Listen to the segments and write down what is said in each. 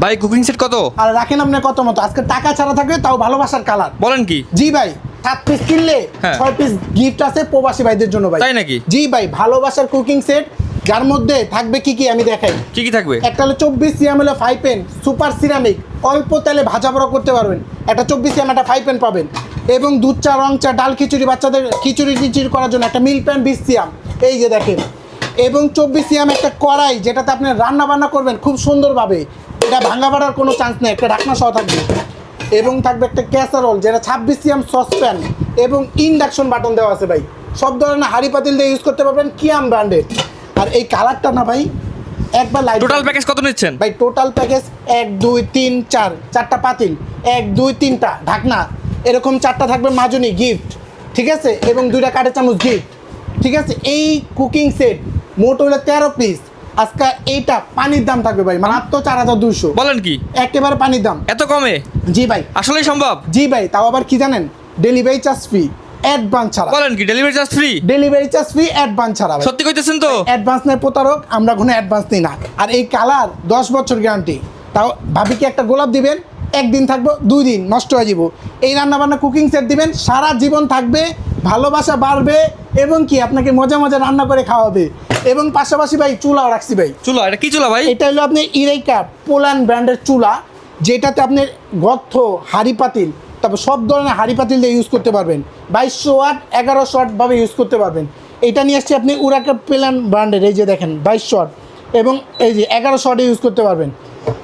ভাই cooking set কত? আর রাখেন আপনার কত মতো, আজকে টাকা ছাড়া থাকবে তাও ভালোবাসার কালার। বলেন কি? জি ভাই, 7 পিস কিনলে হ্যাঁ। 6 পিস গিফট আছে প্রবাসী ভাইদের জন্য ভাই। তাই নাকি? জি ভাই, ভালোবাসার কুকিং সেট, যার মধ্যে থাকবে কি কি আমি দেখাই। কি কি থাকবে? একটা হলো 24 সিএম হলো 5 পেন সুপার সিরামিক, অল্প তেলে ভাজা বড়া করতে পারবেন। একটা 24 সিএম একটা 5 পেন পাবেন। এবং দুধ চা, রং চা, ডাল খিচুড়ি, বাচ্চাদের খিচুড়ি টিচুড়ি করার জন্য একটা মিল্ক প্যান 20 সিএম, এই যে দেখেন। এবং 24 সিএম একটা কড়াই, যেটাতে আপনি রান্না বান্না করবেন খুব সুন্দরভাবে, এটা ভাঙা বাড়ার কোনো চান্স নেই, একটা ঢাকনা সহ থাকবে। এবং থাকবে একটা ক্যাসারোল, যেটা 26 সিএম সসপ্যান এবং ইন্ডাকশন বাটন দেওয়া আছে ভাই। সব ধরনের হাঁড়ি পাতিল দিয়ে ইউজ করতে পারবেন, কিয়াম ব্র্যান্ডের। আর এই কালারটা না ভাই একবার লাইট। টোটাল প্যাকেজ কত নিচ্ছেন ভাই? টোটাল প্যাকেজ 1 2 3 4, 4টা পাতিল, 1 2 3টা ঢাকনা, এরকম 4টা থাকবে মাজনি গিফট, ঠিক আছে? এবং 2টা কাঠের চামচ গিফট, ঠিক আছে? এই কুকিং সেট মোট হলো 13 পিস। আজকে এইটা পানির দাম থাকবে ভাই মাত্র 4200। বলেন কি? একেবারে পানির দাম। এত কমে? জি ভাই। আসলেই সম্ভব? জি ভাই, তাও আবার কি জানেন? ডেলিভারি চার্জ ফ্রি, অ্যাডভান্স ছাড়া। বলেন কি? Delivery charge free? Delivery charge free, advance ছাড়া ভাই। সত্যি কইতেছেন তো? অ্যাডভান্স নেই প্রতারক, আমরা কোনো অ্যাডভান্স নিই না। আর এই কালার 10 বছর গ্যারান্টি। তাও ভাবিকে একটা গোলাপ দিবেন, একদিন থাকবো, 2 দিন নষ্ট হয়ে যাব। এই রান্নাবান্না কুকিং সেট দিবেন, সারা জীবন থাকবে, ভালোবাসা বাড়বে, এবং কি আপনাকে মজা মজা রান্না করে খাওয়াবে। এবং পাশাপাশি ভাই চুলাও রাখছি ভাই। চুলা? এটা কি চুলা ভাই? এটা হলো আপনি ইরেকা পোল্যান্ড ব্র্যান্ডের চুলা, যেটাতে আপনি গর্থ, হাঁড়ি পাতিল, তারপর সব ধরনের হাঁড়ি পাতিল দিয়ে ইউজ করতে পারবেন। 2200 ওয়াট 1100 ওয়াট ভাবে ইউজ করতে পারবেন। এটা নিয়ে আসছি আপনি উরাকা পোল্যান্ড ব্র্যান্ডের, এই যে দেখেন 2200 ওয়াট, এবং এই যে 1100 ওয়াটে ইউজ করতে পারবেন।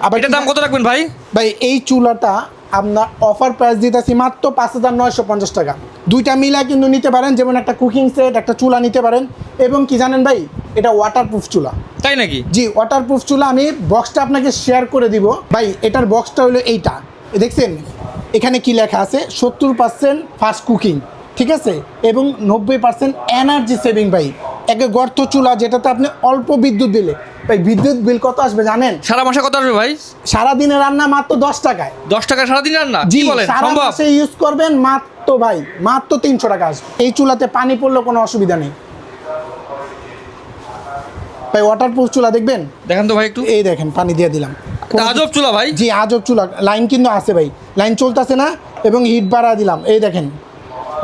আবার এটার দাম কত রাখবেন ভাই? ভাই এই চুলাটা আপনার অফার প্রাইস দিতেছি মাত্র 5950 টাকা। দুইটা মিলা কিন্তু নিতে পারেন, যেমন একটা কুকিং সেট, একটা চুলা নিতে পারেন। এবং কি জানেন ভাই, এটা ওয়াটারপ্রুফ চুলা। তাই নাকি? জি, ওয়াটারপ্রুফ চুলা। আমি বক্সটা আপনাকে শেয়ার করে দিব ভাই। এটার বক্সটা হলো এইটা, দেখছেন এখানে কি লেখা আছে? 70% ফাস্ট কুকিং, ঠিক আছে? এবং 90% এনার্জি সেভিং ভাই। একে গর্ত চুলা, যেটাতে আপনি অল্প বিদ্যুৎ দিলে ভাই, বিদ্যুৎ বিল কত আসবে জানেন? সারা মাসে কত আসবে ভাই? সারাদিনে রান্না মাত্র 10 টাকায়। 10 টাকা সারাদিন রান্না? জি, কি বলেন? সারা সম্ভব? মাসে ইউজ করবেন মাত্র ভাই, মাত্র 300 টাকা আসবে। এই চুলাতে পানি পড়লেও কোনো অসুবিধা নেই ভাই। ওয়াটারপ্রুফ চুলা দেখবেন? দেখেন তো ভাই একটু। এই দেখেন, পানি দিয়ে দিলাম। এটা আজব চুলা ভাই। জি, আজব চুলা। লাইন কিন্তু আছে ভাই, লাইন চলতেছে না, এবং হিট বাড়া দিলাম, এই দেখেন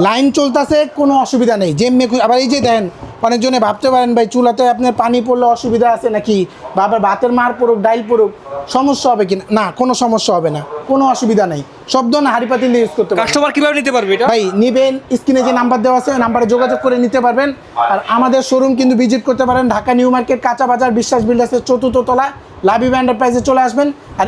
লাইন চলতেছে, কোনো অসুবিধা নেই। যেমনি আবার এই যে দেখেন, অনেকজনে ভাবতে পারেন ভাই চুলাতে আপনার পানি পড়লে অসুবিধা আছে নাকি, বা আবার ভাতের মার পড়ুক, ডাইল পড়ুক, সমস্যা হবে কি না? কোনো সমস্যা হবে না, কোনো অসুবিধা নেই। সব ধরনের হাঁড়ি পাতিল দিয়ে ইউজ করতে পারবেন। কাস্টমার কিভাবে নিতে পারবে এটা? ভাই নেবেন, স্ক্রিনে যে নাম্বার দেওয়া আছে ওই নাম্বারে যোগাযোগ করে নিতে পারবেন। আর আমাদের শোরুম কিন্তু ভিজিট করতে পারেন, ঢাকা নিউ মার্কেট, কাঁচা বাজার, বিশ্বাস বিল্ডার্সের 4র্থ তলা, লাভি ব্র্যান্ডের প্রাইসে চলে আসবেন। আর